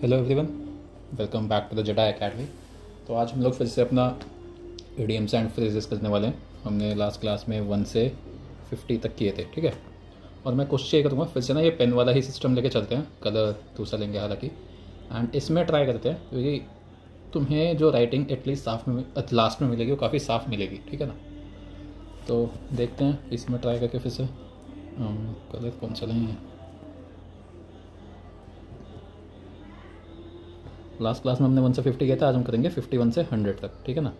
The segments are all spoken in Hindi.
Hello everyone, welcome back to the Jada academy. तो आज हम लोग फिर से अपना इडियम्स एंड फ्रेजेस करने वाले हैं। हमने लास्ट क्लास में 1 से 50 तक किए थे, ठीक है। और मैं कोशिश ये करूँगा फिर से ना ये पेन वाला ही सिस्टम लेके चलते हैं, कलर दूसरा लेंगे हालांकि। एंड इसमें ट्राई करते हैं क्योंकि तुम्हें जो राइटिंग एटलीस्ट साफ में लास्ट में मिलेगी वो काफ़ी साफ मिलेगी, ठीक है ना। तो देखते हैं इसमें ट्राई करके फिर से कलर कौन सा लेंगे। लास्ट क्लास में हमने 1 से 50 किया था, आज हम करेंगे 51 से 100 तक, ठीक है ना।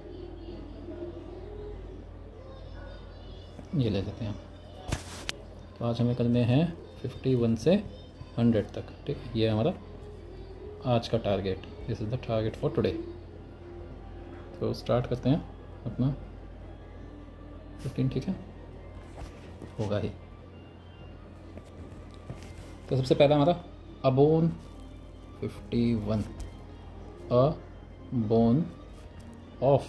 ये ले लेते हैं। तो आज हमें करने हैं 51 से 100 तक, ठीक है। ये हमारा आज का target, this is the target for today. तो स्टार्ट करते हैं अपना 15, ठीक है, होगा ही। तो सबसे पहला हमारा अबोन 51, a bone of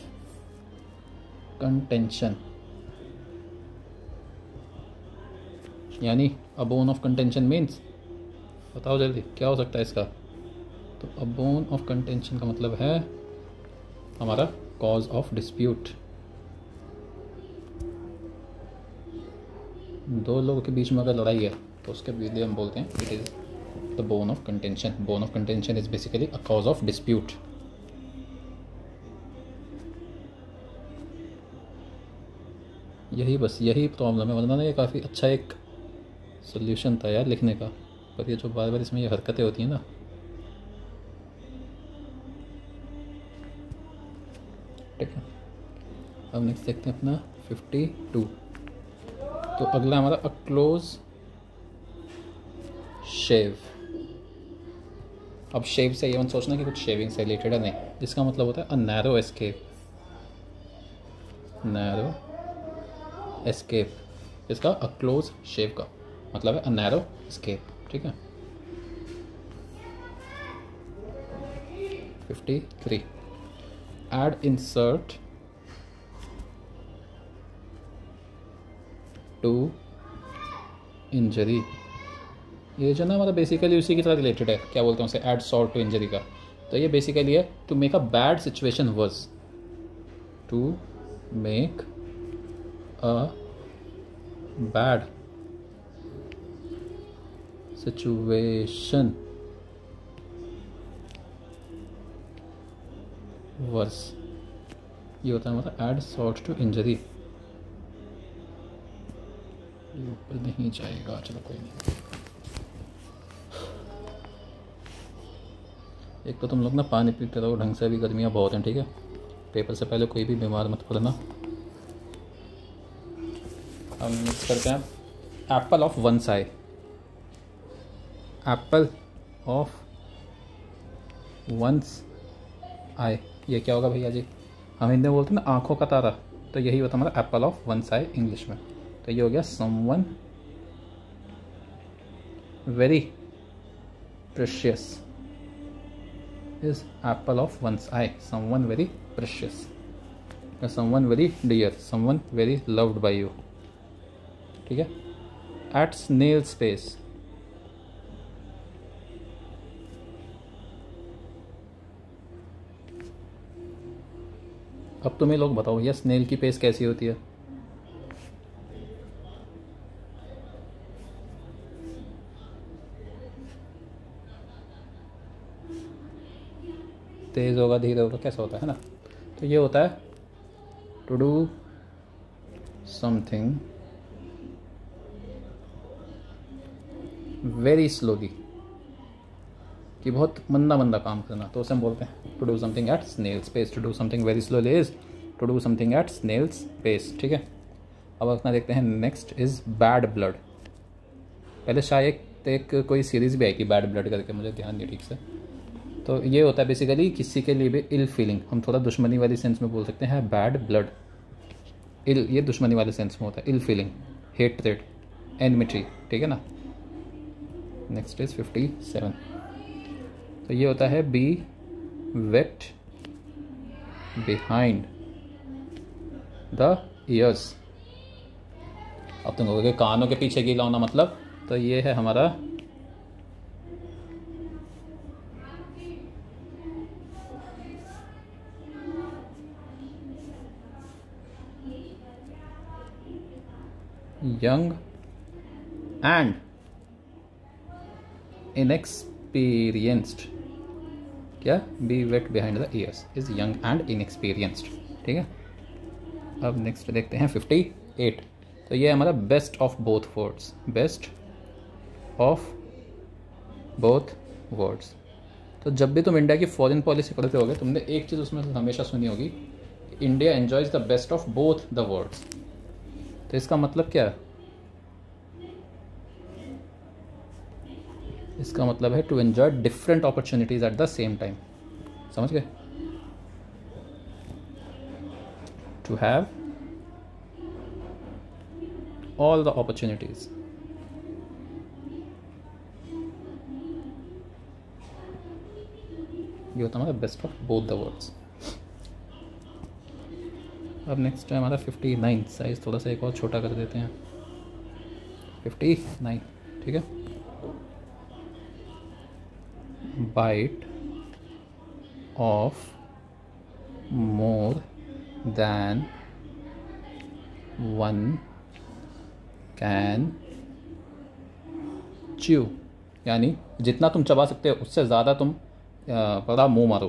contention, यानी a bone of contention means, बताओ जल्दी क्या हो सकता है इसका। तो a bone of contention का मतलब है हमारा cause of dispute। दो लोगों के बीच में अगर लड़ाई है तो उसके लिए हम बोलते हैं it is the bone of contention. Bone of contention is basically a cause of dispute. यही प्रॉब्लम है, वरना ना ये काफ़ी अच्छा एक सोल्यूशन था यार लिखने का। पर ये जो बार बार इसमें ये हरकतें होती हैं ना, ठीक है। अब नेक्स्ट देखते हैं अपना 52। तो अगला हमारा अ क्लोज शेव। अब शेव से ये मत सोचना कि कुछ शेविंग से रिलेटेड है, नहीं। इसका मतलब होता है a narrow escape. Narrow escape इसका अ क्लोज शेव का मतलब है अ नैरो एस्केप, ठीक है। 53 एड इंसर्ट टू इंजरी। ये जो ना हमारा बेसिकली उसी की तरह रिलेटेड है, क्या बोलते हैं उसे, ऐड सॉल्ट टू इंजरी का। तो ये बेसिकली है to make a bad situation worse. To make a bad situation worse, ये होता है हमारा ऐड सॉल्ट टू इंजरी। ये ऊपर नहीं जाएगा, चलो कोई नहीं। एक तो तुम लोग ना पानी पीते रहो ढंग से, अभी गर्मियाँ बहुत हैं, ठीक है। पेपर से पहले कोई भी बीमार मत पड़ना। हम मिक्स करते हैं apple of one's eye. Apple of one's eye, ये क्या होगा भैया जी? हम हिंदी में बोलते हैं ना आँखों का तारा, तो यही होता है हमारा Apple of one's Sai English में। तो ये हो गया someone very precious is apple of one's eye. Someone very precious, someone very dear, someone very loved by you, ठीक है। at snail space, अब तुम्हें लोग बताओ भैया स्नेल की पेस कैसी होती है? तेज़ होगा, धीरे होगा, कैसा होता है ना। तो ये होता है to do something very slowly, कि बहुत मंदा मंदा काम करना, तो उसे हम बोलते हैं to do something at snail's pace. To do something very slowly is to do something at snail's pace, ठीक है। अब अपना देखते हैं नेक्स्ट इज़ बैड ब्लड। पहले शायद एक कोई सीरीज़ भी आई थी बैड ब्लड करके, मुझे ध्यान नहीं ठीक से। तो ये होता है बेसिकली किसी के लिए भी इल फीलिंग, हम थोड़ा दुश्मनी वाली सेंस में बोल सकते हैं बैड ब्लड। इल ये दुश्मनी वाले सेंस में होता है, इल फीलिंग, हेट्रेड, एनमिटी, ठीक है ना। Next is 57। तो ये होता है be wet behind the ears. अब तुम कहोगे कानों के पीछे गीला होना मतलब, तो ये है हमारा यंग एंड इनएक्सपीरियंस्ड, क्या, be wet behind the ears is young and inexperienced, ठीक है। अब नेक्स्ट देखते हैं 58। तो ये हमारा best of both words, best of both words. तो जब भी तुम इंडिया की फॉरेन पॉलिसी पढ़ते होगे, तुमने एक चीज़ उसमें हमेशा सुनी होगी, India enjoys the best of both the words. तो इसका मतलब क्या है? इसका मतलब है to enjoy different opportunities at the same time. समझ गए? To have all the opportunities. ये होता है हमारा best of both the words. अब नेक्स्ट है हमारा 59। साइज थोड़ा सा एक और छोटा कर देते हैं, 59, ठीक है। Bite off more than one can chew, यानी जितना तुम चबा सकते हो उससे ज़्यादा तुम बड़ा मुंह मारो।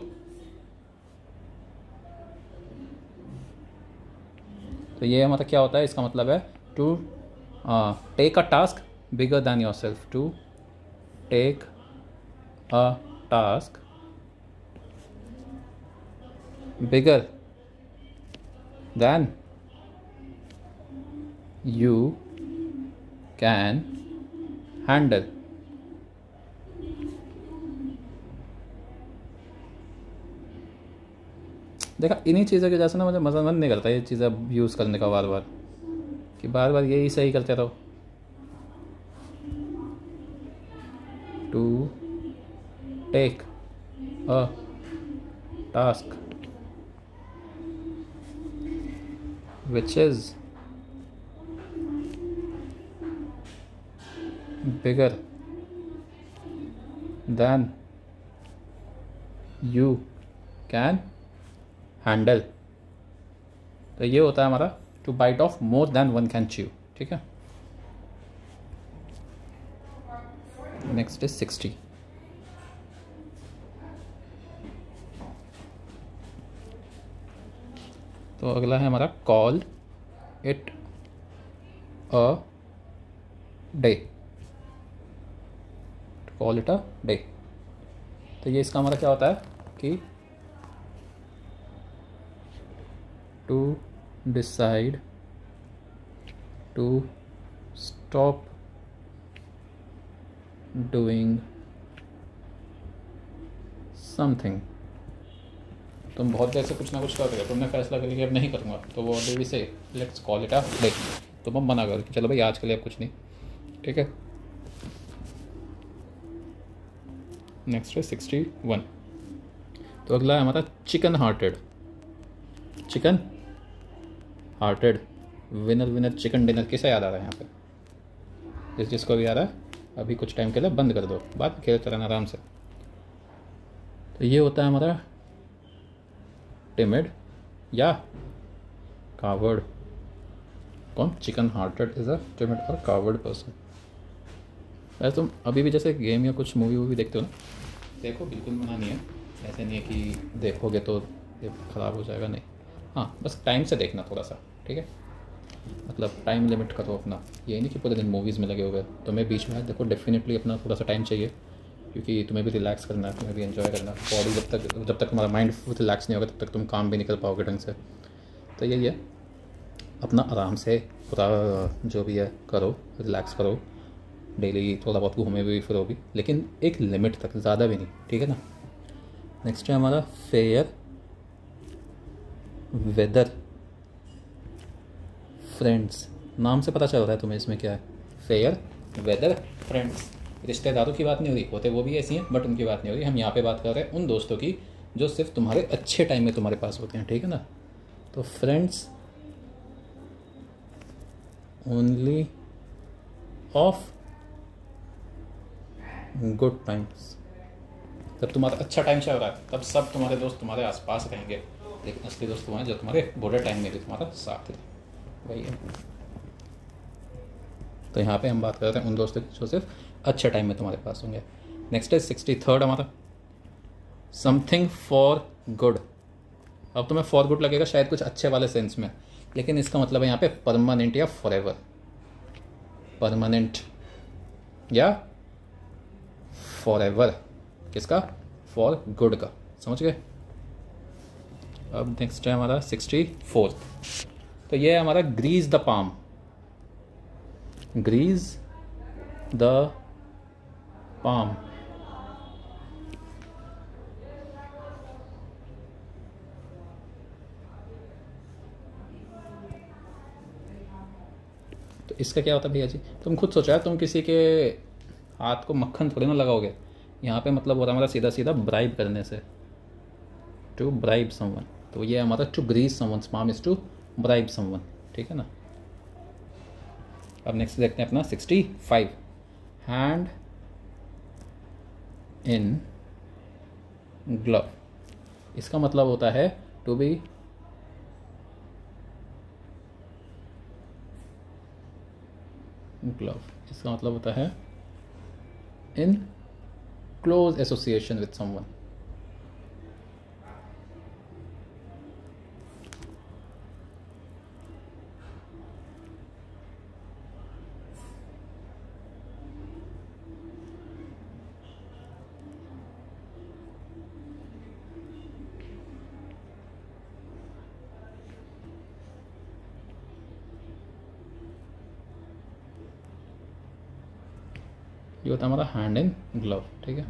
तो ये हमारा क्या होता है? इसका मतलब है to take a task bigger than yourself, to take a task bigger than you can handle। देखा, इन्हीं चीज़ों की वजह से ना मुझे मज़ा मन नहीं करता ये चीज़ें यूज़ करने का बार बार, कि बार बार यही सही करते रहो। To take a task which is bigger than you can handle। तो ये होता है हमारा to bite off more than one can chew, ठीक है। Next is 60। तो अगला है हमारा call it a day, call it a day. तो ये इसका हमारा क्या होता है कि to decide to stop doing something. तुम बहुत देर से कुछ ना कुछ कर रहे हो, तुमने फैसला कर लिया अब नहीं करूँगा, तो वो ऑलरेडी से let's call it a day. तो तुम मना करो कि चलो भाई आज के लिए अब कुछ नहीं, ठीक है। नेक्स्ट है 61। तो अगला है हमारा chicken hearted. Chicken hearted, winner winner chicken dinner, किसे याद आ रहा है यहाँ पे? जिसको भी आ रहा है अभी कुछ टाइम के लिए बंद कर दो, बाद में खेलते रहना आराम से। तो ये होता है हमारा टिमिड या कावर्ड। कौन? Chicken hearted is a timid और कावर्ड पर्सन। वैसे तुम अभी भी जैसे गेम या कुछ मूवी वूवी देखते हो ना, देखो, बिल्कुल मना नहीं है, ऐसे नहीं है कि देखोगे तो ये ख़राब हो जाएगा, नहीं। हाँ, बस टाइम से देखना थोड़ा सा, ठीक है। मतलब टाइम लिमिट करो अपना, ये नहीं कि पूरे दिन मूवीज़ में लगे हो गए। तुम्हें बीच में देखो डेफिनेटली अपना थोड़ा सा टाइम चाहिए, क्योंकि तुम्हें भी रिलैक्स करना है, तुम्हें भी एंजॉय करना है। बॉडी जब तक तुम्हारा माइंड रिलैक्स नहीं होगा तब तक तुम काम भी नहीं कर पाओगे ढंग से। तो यही है, अपना आराम से पूरा जो भी है करो, रिलैक्स करो, डेली थोड़ा बहुत घूमे भी फिरो भी, लेकिन एक लिमिट तक, ज़्यादा भी नहीं, ठीक है ना। नेक्स्ट है हमारा फेयर वेदर फ्रेंड्स। नाम से पता चल रहा है तुम्हें इसमें क्या है, फेयर वेदर फ्रेंड्स। रिश्तेदारों की बात नहीं हो रही, होते वो भी ऐसी हैं, बट उनकी बात नहीं हो रही। हम यहाँ पे बात कर रहे हैं उन दोस्तों की जो सिर्फ तुम्हारे अच्छे टाइम में तुम्हारे पास होते हैं, ठीक है ना। तो friends only of good times. जब तुम्हारा अच्छा टाइम चल रहा है तब सब तुम्हारे दोस्त तुम्हारे आसपास रहेंगे, लेकिन असली दोस्त वो हैं जो तुम्हारे बुरे टाइम में भी तुम्हारा साथ है, वही है। तो यहाँ पे हम बात कर रहे हैं उन दोस्तों की जो सिर्फ अच्छे टाइम में तुम्हारे पास होंगे। नेक्स्ट है 63rd हमारा, समथिंग फॉर गुड। अब तुम्हें फॉर गुड लगेगा शायद कुछ अच्छे वाले सेंस में, लेकिन इसका मतलब है यहाँ पे परमानेंट या फॉरएवर, परमानेंट या फॉरएवर। किसका? फॉर गुड का, समझ गए। अब नेक्स्ट है हमारा 64th, तो ये है हमारा grease the palm, grease the palm. तो इसका क्या होता है भैया जी, तुम खुद सोचो यार, तुम किसी के हाथ को मक्खन थोड़ी ना लगाओगे। यहाँ पे मतलब हो रहा है हमारा सीधा सीधा ब्राइब करने से, टू ब्राइब समवन। तो ये हमारा to grease someone's palm is to bribe someone, ठीक है ना। अब नेक्स्ट देखते हैं अपना 65, हैंड इन ग्लव। इसका मतलब होता है टू बी ग्लव, इसका मतलब होता है in close association with someone. ये होता है हमारा हैंड इन ग्लव, ठीक है।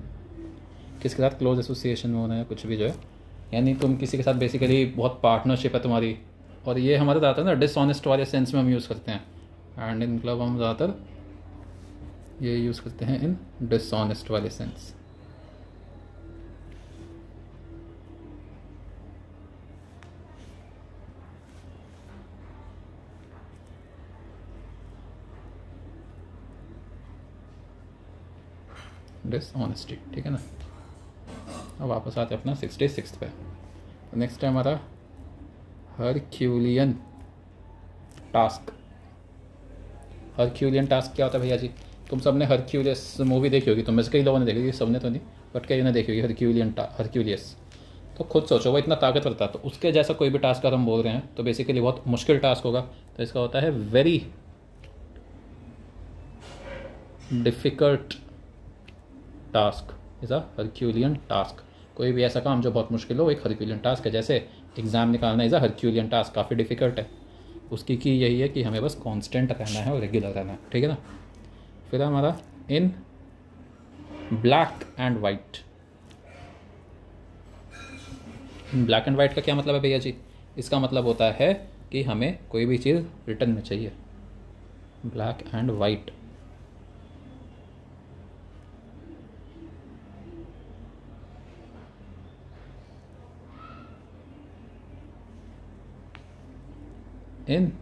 किसके साथ क्लोज एसोसिएशन में होना है, कुछ भी जो है, यानी तुम किसी के साथ बेसिकली बहुत पार्टनरशिप है तुम्हारी। और ये हमारे ज़्यादातर ना डिसऑनेस्ट वाले सेंस में हम यूज़ करते हैं। हैंड इन ग्लव हम ज़्यादातर ये यूज़ करते हैं इन डिसऑनेस्ट वाले सेंस। डिसऑनेस्टी, ठीक है ना। अब वापस आते हैं अपना 66 पे। तो नेक्स्ट है हमारा हरक्यूलियन टास्क। हरक्यूलियन टास्क क्या होता है भैया जी? तुम सबने हरक्यूलियस मूवी देखी होगी, तुम में से कई लोगों ने देखी होगी, सबने तो नहीं बट कई ने देखी होगी हरक्यूलियस। तो खुद सोचो वो इतना ताकतवर था, तो उसके जैसा कोई भी टास्क अगर हम बोल रहे हैं तो बेसिकली बहुत मुश्किल टास्क होगा। तो इसका होता है very difficult task is a Herculean task. कोई भी ऐसा काम जो बहुत मुश्किल हो, एक हरक्यूलियन टास्क है। जैसे एग्ज़ाम निकालना इज़ अ हरक्यूलियन टास्क, काफ़ी डिफ़िकल्ट है। उसकी की यही है कि हमें बस कांस्टेंट रहना है और रेगुलर रहना है, ठीक है ना। फिर हमारा in black and white. Black and white का क्या मतलब है भैया जी? इसका मतलब होता है कि हमें कोई भी चीज़ रिटर्न में चाहिए, black and white. In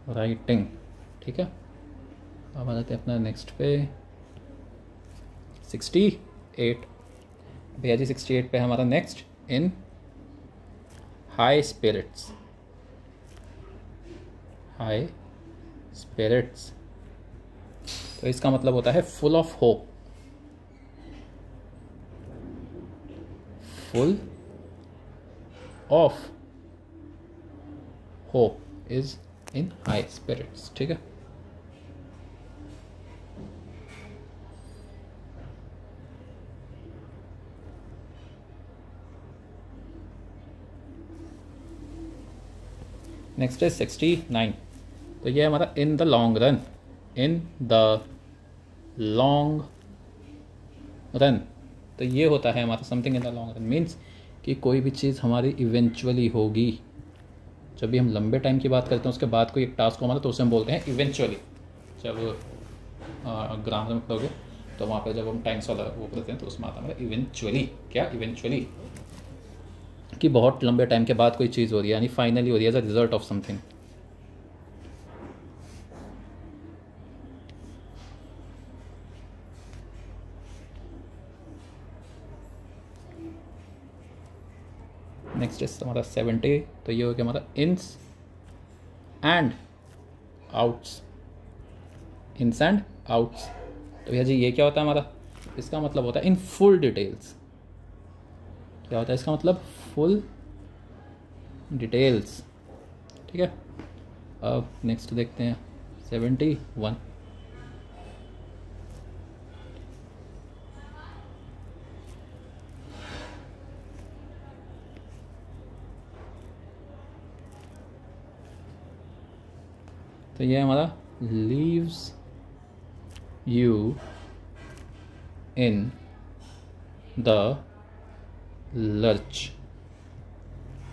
writing, ठीक है। अब आ जाते हैं अपना नेक्स्ट पे 68 भैया जी। 68 पे हमारा next in high spirits. High spirits तो इसका मतलब होता है full of hope, full of hope is in high spirits, ठीक है। नेक्स्ट है 69। तो ये हमारा in the long run. In the long run तो ये होता है हमारा something in the long run means कि कोई भी चीज़ हमारी इवेंचुअली होगी। जब भी हम लंबे टाइम की बात करते हैं उसके बाद कोई एक टास्क हो हमारा, तो उसे हम बोलते हैं इवेंचुअली। जब ग्रामर में पढ़ोगे तो वहाँ पे जब हम टाइम्स वाला वो करते हैं तो उसमें आता है इवेंचुअली। क्या इवेंचुअली? कि बहुत लंबे टाइम के बाद कोई चीज़ हो रही है, यानी फाइनली हो रही है as a result of something. Next is हमारा 70। तो ये हो गया हमारा and outs, ins and outs. तो भैया जी ये क्या होता है हमारा, इसका मतलब होता है इन फुल डिटेल्स। क्या होता है इसका मतलब, फुल डिटेल्स। ठीक है, अब नेक्स्ट देखते हैं 71। तो ये हमारा leaves you in the lurch.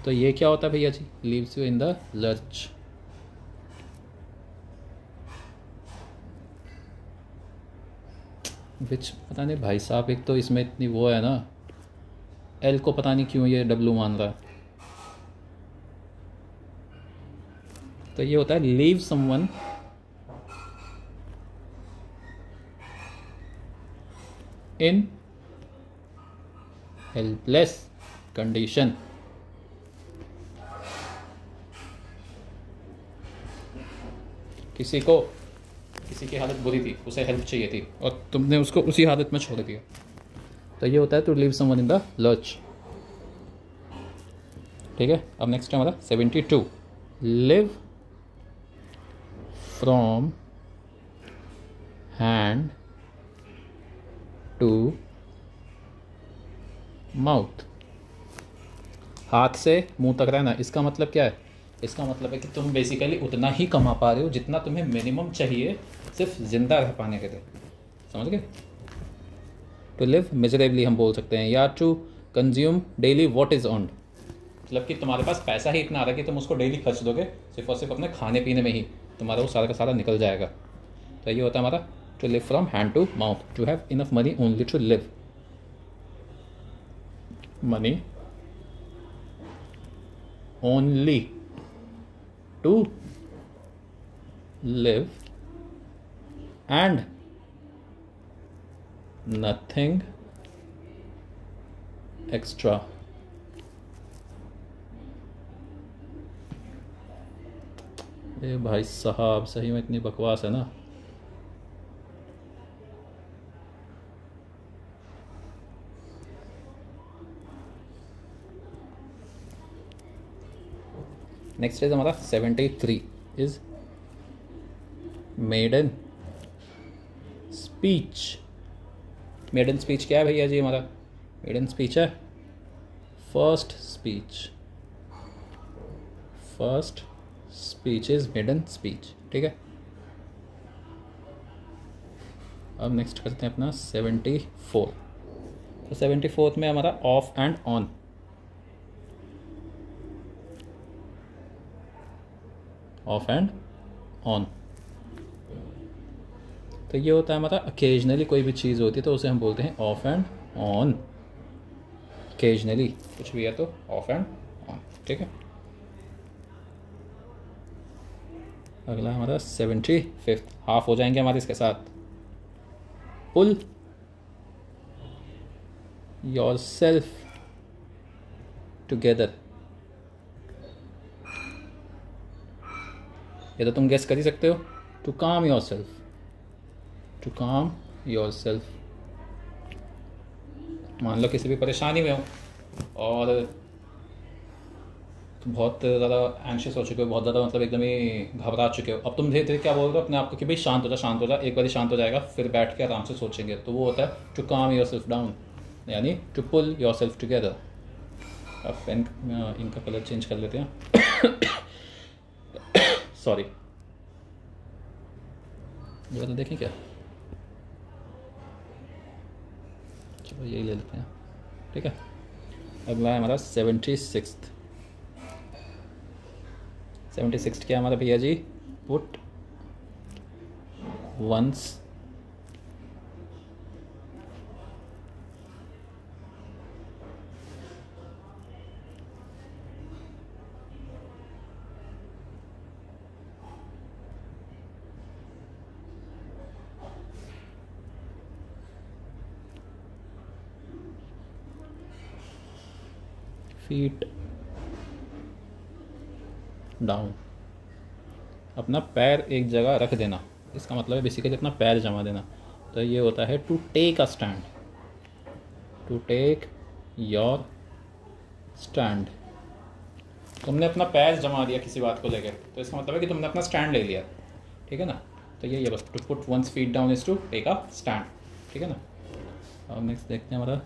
तो ये क्या होता है भैया जी, leaves you in the lurch. Which पता नहीं भाई साहब, एक तो इसमें इतनी वो है ना, एल को पता नहीं क्यों ये डब्लू मान रहा है। तो ये होता है लीव समवन इन हेल्पलेस कंडीशन। किसी की हालत बुरी थी, उसे हेल्प चाहिए थी और तुमने उसको उसी हालत में छोड़ दिया। तो ये होता है to leave someone in the lurch. ठीक है, अब नेक्स्ट है हमारा 72, live from hand to mouth. हाथ से मुंह तक रहना, इसका मतलब क्या है, इसका मतलब है कि तुम बेसिकली उतना ही कमा पा रहे हो जितना तुम्हें मिनिमम चाहिए सिर्फ जिंदा रह पाने के लिए। समझ गए। टू लिव मिजरेबली हम बोल सकते हैं, या to consume daily what is earned, मतलब कि तुम्हारे पास पैसा ही इतना आ रहा है कि तुम उसको डेली खर्च दोगे, सिर्फ और सिर्फ अपने खाने पीने में ही तुम्हारा वो सारा का सारा निकल जाएगा। तो ये होता है हमारा to live from hand to mouth, to have enough money only to live. Money only to live and nothing extra. ए भाई साहब सही में इतनी बकवास है ना। नेक्स्ट इज हमारा 73 is maiden speech. Maiden speech क्या है भैया जी, हमारा मेडन स्पीच है first speech. First speech is maiden speech. ठीक है, अब नेक्स्ट करते हैं अपना 74। तो 74 में हमारा of and on. Of and on, तो ये होता है हमारा अकेजनली कोई भी चीज़ होती है तो उसे हम बोलते हैं ऑफ एंड ऑन। अकेजनली कुछ भी है तो ऑफ एंड ऑन। ठीक है, अगला हमारा 75, हाफ हो जाएंगे हमारे इसके साथ। Pull yourself together. ये तो तुम गेस कर ही सकते हो, to calm yourself, to calm yourself. मान लो किसी भी परेशानी में हो और तुम बहुत ज़्यादा एंशियस हो चुके हो, बहुत ज़्यादा मतलब एकदम ही घबरा चुके हो। अब तुम धीरे धीरे क्या बोल रहे हो अपने आप को कि भाई शांत हो जा, शांत हो जा। एक बार शांत हो जाएगा फिर बैठ के आराम से सोचेंगे, तो वो होता है to calm yourself down, यानी to pull yourself together. अब पेन इनका कलर चेंज कर लेते हैं। सॉरी, ये तो देखें क्या, चलो यही ले लेते हैं। ठीक है, अगला है हमारा 76। 76 क्या है हमारा भैया जी, पुट वंस feet down। अपना पैर एक जगह रख देना, इसका मतलब है बेसिकली अपना पैर जमा देना। तो ये होता है to take a stand, to take your stand. तुमने अपना पैर जमा दिया किसी बात को लेकर, तो इसका मतलब है कि तुमने अपना स्टैंड ले लिया, ठीक है ना। तो ये बस to put one's feet down is to take a stand, ठीक है ना। और नेक्स्ट देखते हैं हमारा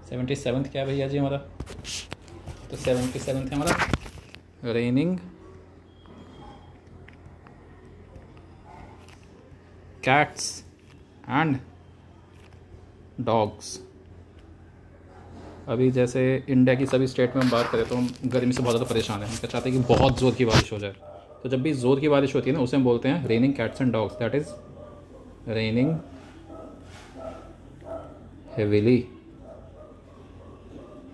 77 क्या है भैया जी हमारा। तो 77 है हमारा रेनिंग कैट्स एंड डॉग्स। अभी जैसे इंडिया की सभी स्टेट में हम बात करें तो हम गर्मी से बहुत ज़्यादा परेशान हैं, हम क्या चाहते हैं कि बहुत ज़ोर की बारिश हो जाए। तो जब भी ज़ोर की बारिश होती है ना, उसे हम बोलते हैं raining cats and dogs, that is raining heavily.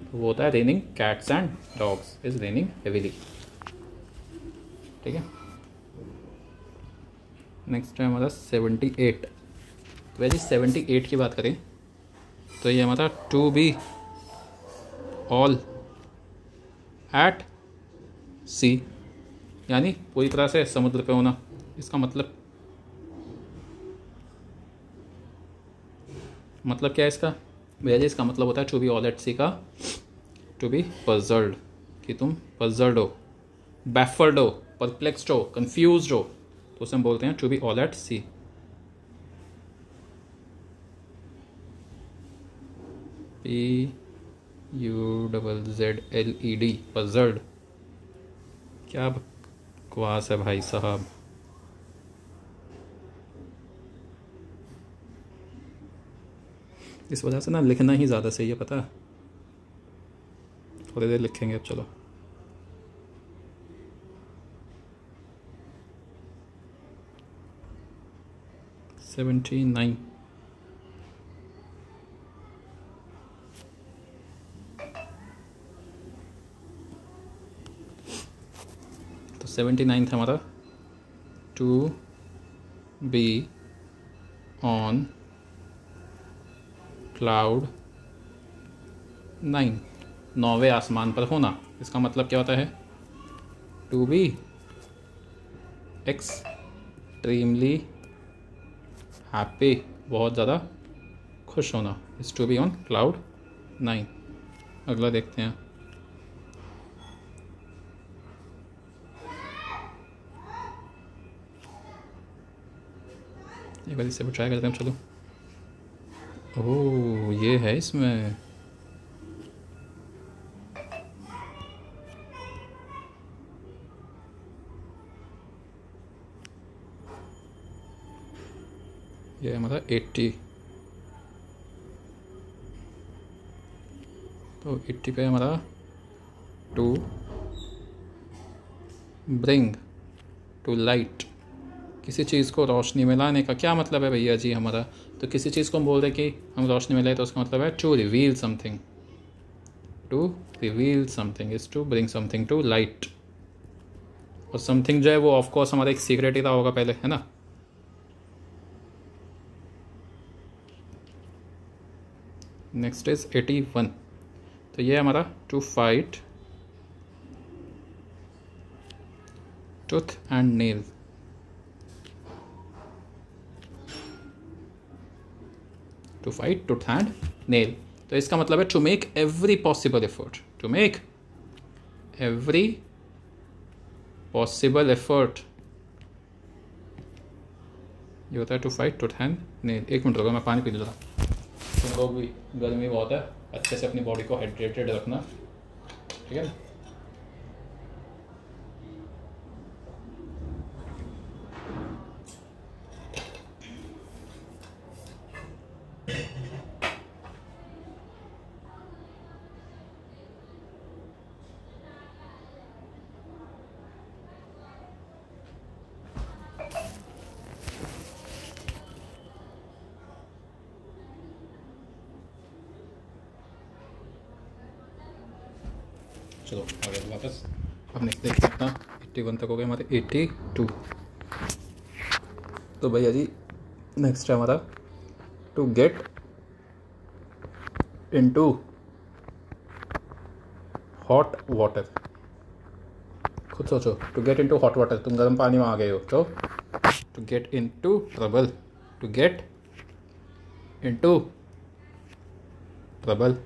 तो वो होता है raining cats and dogs is raining heavily, ठीक है। नेक्स्ट है हमारा 78। तो वैसे 78 की बात करें तो ये हमारा टू बी ऑल एट सी, यानी पूरी तरह से समुद्र पे होना। इसका मतलब क्या है इसका भैया जी? इसका मतलब होता है टू बी ऑल एट सी का टू बी पजल्ड, कि तुम पजल्ड हो, बैफर्ड हो, परप्लेक्स्ड हो, कंफ्यूज्ड हो, तो उसे हम बोलते हैं to be all at sea. PUZZLED puzzled. क्या बकवास है भाई साहब। इस वजह से ना लिखना ही ज़्यादा सही है, पता है। थोड़ी देर लिखेंगे अब, चलो। $79। तो 79 था हमारा टू बी ऑन क्लाउड 9, 9वें आसमान पर होना। इसका मतलब क्या होता है? टू बी एक्सट्रीमली हैप्पी, बहुत ज़्यादा खुश होना, is to be on cloud 9। अगला देखते हैं। एक बार इसे ट्राई करते हैं, चलो। ओह, ये है इसमें। ये हमारा 80। तो 80 पे हमारा टू ब्रिंग टू लाइट, किसी चीज़ को रोशनी में लाने का क्या मतलब है भैया जी हमारा? तो किसी चीज़ को हम बोल रहे कि हम रोशनी में लाए, तो उसका मतलब है to reveal something. To reveal something is to bring something to light. और समथिंग जो है वो ऑफकोर्स हमारा एक सीक्रेट ही रहा होगा पहले, है ना। Next is 81। तो ये हमारा to fight tooth and nail. To fight tooth and nail, तो इसका मतलब है to make every possible effort, to make every possible effort. ये होता है to fight tooth and nail. एक मिनट रुको, मैं पानी पी लूँगा। तुम लोग भी, गर्मी बहुत है, अच्छे से अपनी बॉडी को हाइड्रेटेड रखना, ठीक है ना। चलो आगे वापस। अब नेक्स्ट देख सकते हैं 81 तक हो गए हमारे। 82। तो भैया जी नेक्स्ट है हमारा to get into hot water, खुद सोचो, to get in to hot water, तुम गर्म पानी में आ गए हो, तो to get in to trouble, to get in to trouble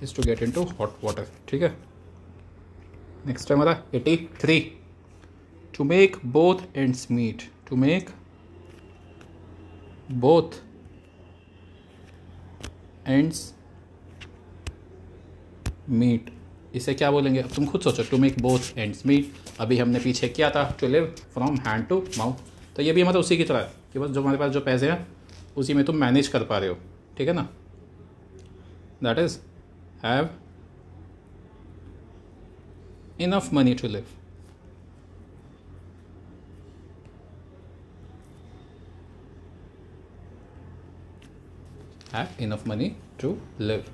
is to get in to hot water, ठीक है। नेक्स्ट है हमारा 83, to make both ends meet, to make both ends meet, इसे क्या बोलेंगे, अब तुम खुद सोचो, to make both ends meet, अभी हमने पीछे किया था to live from hand to mouth, तो ये भी हमारा उसी की तरह है कि बस जो हमारे पास जो पैसे हैं उसी में तुम मैनेज कर पा रहे हो, ठीक है ना। That is have enough money to live, have enough money to live.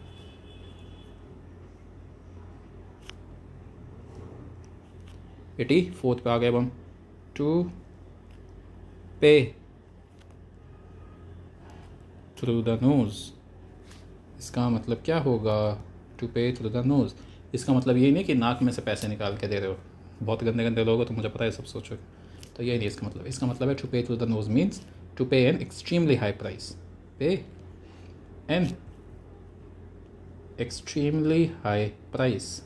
Eighty fourth पे आ गए अब हम, to pay through the knows, इसका मतलब क्या होगा, to pay through the knows, इसका मतलब ये नहीं कि नाक में से पैसे निकाल के दे रहे हो, बहुत गंदे गंदे लोग हो तो मुझे पता है सब सोचो, तो ये नहीं इसका मतलब। इसका मतलब है to pay through the nose means to pay an extremely high price, pay an extremely high price.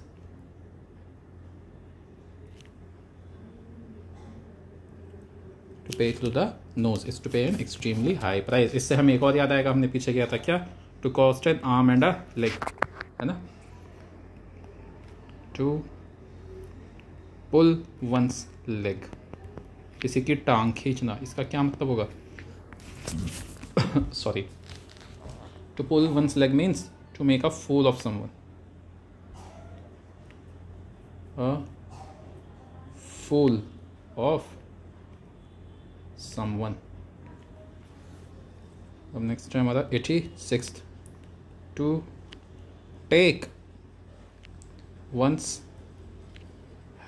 To pay through the nose is to pay an extremely high price. इससे हमें एक और याद आएगा, हमने पीछे किया था क्या, to cost an arm and a leg, है ना, टू पुल वंस लेग, किसी की टांग खींचना, इसका क्या मतलब होगा sorry, to pull one's leg means to make a fool of someone, a fool of someone। अब नेक्स्ट है हमारा 86, to take one's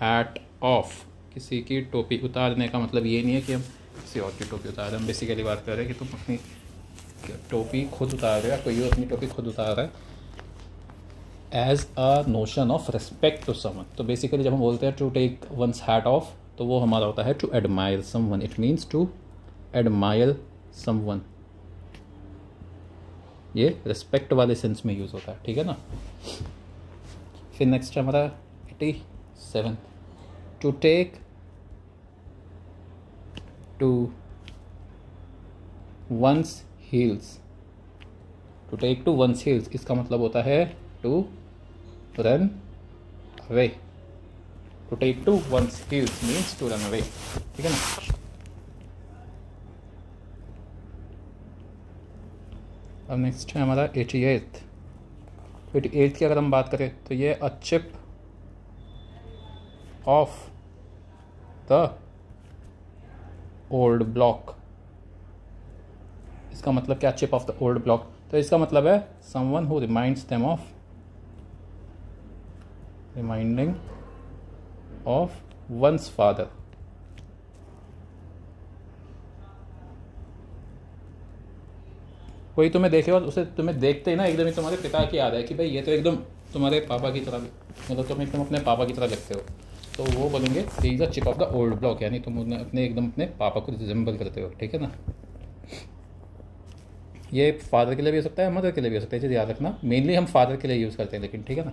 hat off, किसी की टोपी उतारने का मतलब ये नहीं है कि हम किसी और की टोपी उतार रहे हैं, हम बेसिकली बात कर रहे हैं कि तुम अपनी टोपी खुद उतार रहे हो या कोई अपनी टोपी खुद उतार रहा है as a notion of respect to someone. तो बेसिकली जब हम बोलते हैं to take one's hat off, तो वो हमारा होता है to admire someone, it means to admire someone, ये रिस्पेक्ट वाले सेंस में यूज़ होता है, ठीक है ना। फिर नेक्स्ट है हमारा 87, to take to one's heels, to take to one's heels, इसका मतलब होता है to run away, to take to one's heels means to run away, ठीक है ना। अब नेक्स्ट है हमारा 88, 88 की अगर हम बात करें तो ये a chip off the old block, इसका मतलब क्या, chip off the old block, तो इसका मतलब है someone who reminds them of, reminding of once father, कोई तुम्हें देखे और उसे तुम्हें देखते ही ना एकदम ही तुम्हारे पिता की याद है कि भाई ये तो एकदम तुम्हारे पापा की तरह, मतलब तुम एकदम अपने पापा की तरह लगते हो, तो वो बोलेंगे he is a chip off the old block, यानी तुम उन्हें अपने एकदम अपने पापा को रिजेंबल करते हो, ठीक है ना। ये फादर के लिए भी हो सकता है, मदर के लिए भी हो सकता है, चीज़ याद रखना, मेनली हम फादर के लिए यूज़ करते हैं लेकिन, ठीक है ना।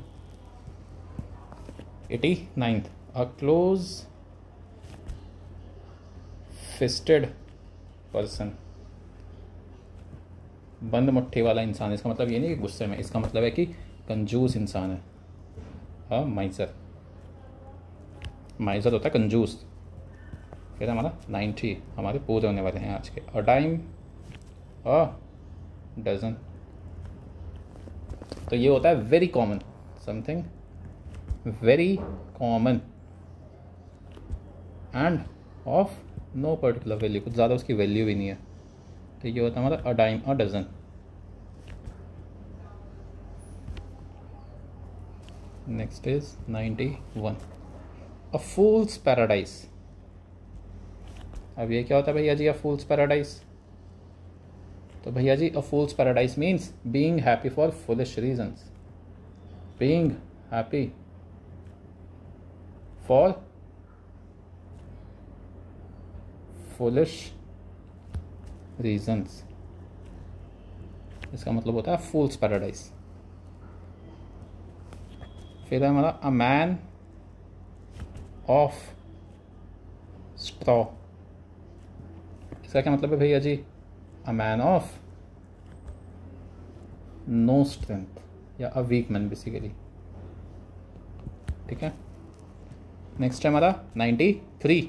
89, अ क्लोज फिस्टेड पर्सन, बंद मुट्ठी वाला इंसान, इसका मतलब ये नहीं कि गुस्से में, इसका मतलब है कि कंजूस इंसान है, हाँ माइजर, माइजर होता है कंजूस। फिर हमारा 90 हमारे पूरे होने वाले हैं आज के, अ डाइम अ डजन, तो ये होता है very common, something very common and of no particular value, कुछ ज़्यादा उसकी वैल्यू भी नहीं है, तो ये होता है हमारा a dime a dozen. Next is 91, a fool's paradise. अब ये क्या होता है भैया जी, अ फूल्स पैराडाइज, तो भैया जी a fool's paradise means being happy for foolish reasons, being happy for foolish reasons, इसका मतलब होता है फूल्स पैराडाइज। फिर है हमारा अ मैन ऑफ स्ट्रॉ, इसका क्या मतलब है भैया जी? A man of no strength या अ वीक मैन बेसिकली, ठीक है। नेक्स्ट है हमारा 93,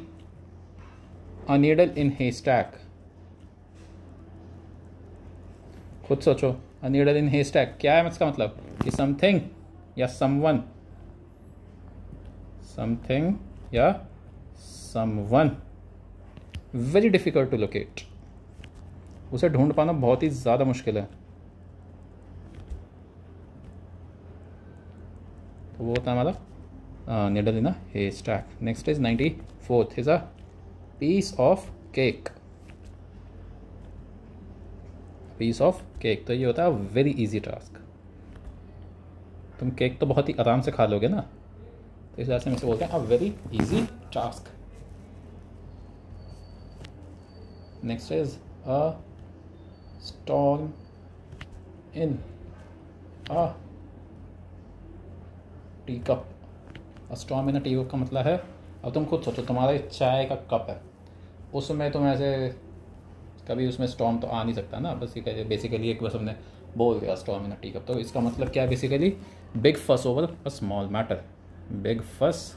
अ नीडल इन हेस्टैक। खुद सोचो, अ नीडल इन हेस्टैक क्या है इसका मतलब? कि समथिंग या समवन, समथिंग या someone very difficult to locate, उसे ढूंढ पाना बहुत ही ज़्यादा मुश्किल है। तो वो होता है हमारा needle in a haystack. Next is 94th is a piece of cake, piece of cake. तो ये होता है वेरी इजी टास्क, तुम केक तो बहुत ही आराम से खा लोगे ना, तो इस वजह से हम इसे बोलते हैं a very easy task. Next is a storm in a tea cup. A storm in a tea cup का मतलब है, अब तुम खुद सोचो, तुम्हारा चाय का कप है, उसमें तुम ऐसे कभी उसमें स्टॉर्म तो आ नहीं सकता ना, बस ये बेसिकली एक बस हमने बोल दिया storm in a teacup. तो इसका मतलब क्या है basically? Big fuss over a small matter, big fuss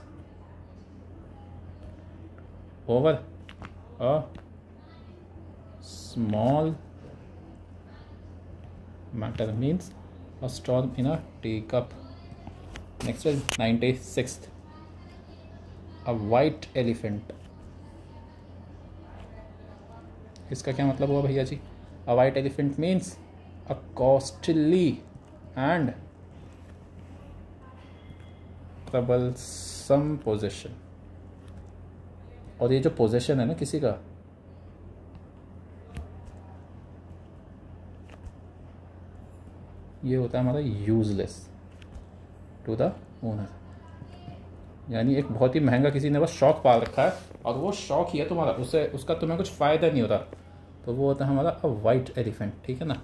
over a small matter means a storm in a teacup. Next is 96th, a white elephant. इसका क्या मतलब हुआ भैया जी? A white elephant means a costly and troublesome possession. और ये जो पोजेशन है ना किसी का, ये होता है हमारा यूजलेस टू द ओनर, यानी एक बहुत ही महंगा किसी ने बस शौक पाल रखा है और वो शौक ही है तुम्हारा, उससे उसका तुम्हें कुछ फ़ायदा नहीं होता, तो वो होता है हमारा अ वाइट एलिफेंट, ठीक है ना।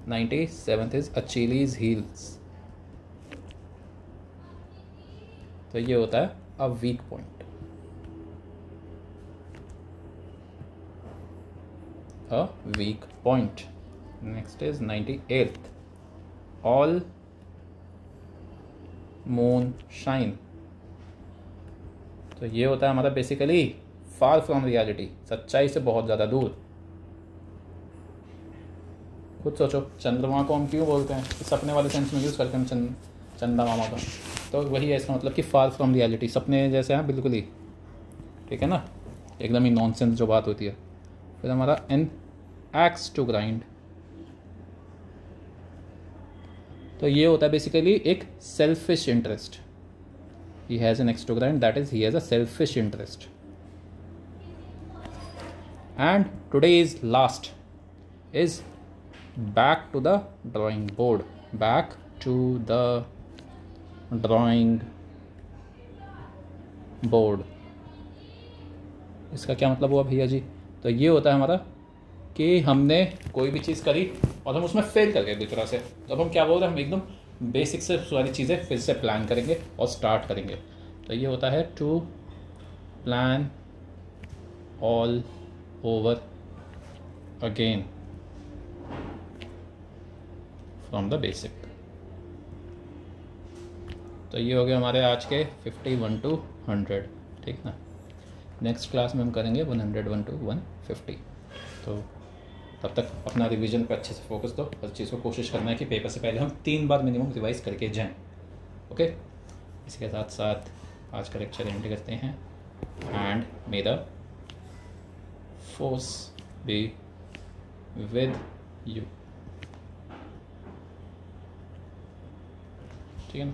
97th is अचीलीज heels. तो ये होता है a weak point, a weak point. Next is 98th, all moon shine. तो ये होता है हमारा बेसिकली फार फ्रॉम रियलिटी, सच्चाई से बहुत ज़्यादा दूर। खुद सोचो, चंद्रमा को हम क्यों बोलते हैं? सपने वाले सेंस में यूज़ करते हैं हम चंदा मामा का, तो वही है इसका मतलब कि फार फ्रॉम रियलिटी, सपने जैसे हैं बिल्कुल ही, ठीक है ना, एकदम ही नॉनसेंस जो बात होती है। फिर हमारा एन एक्स टू ग्राइंड। तो ये होता है बेसिकली एक selfish interest, he has an axe to grind, that is he has a selfish interest. And today is last is back to the drawing board, back to the drawing board. इसका क्या मतलब हुआ भैया जी? तो ये होता है हमारा कि हमने कोई भी चीज़ करी और हम उसमें फेल कर गए दूसरा से, तो अब हम क्या बोल रहे हैं? हम एकदम बेसिक से सारी चीज़ें फिर से प्लान करेंगे और स्टार्ट करेंगे। तो ये होता है to plan all over again from the basic. तो ये हो गए हमारे आज के 51 to 100, ठीक ना। नेक्स्ट क्लास में हम करेंगे 101 to 150। तो तब तक अपना रिवीजन पे अच्छे से फोकस दो, हर चीज़ को कोशिश करना है कि पेपर से पहले हम 3 बार मिनिमम रिवाइज करके जाएं, ओके। इसके साथ साथ आज का लेक्चर एंड करते हैं, and may the force be with you, ठीक है ना।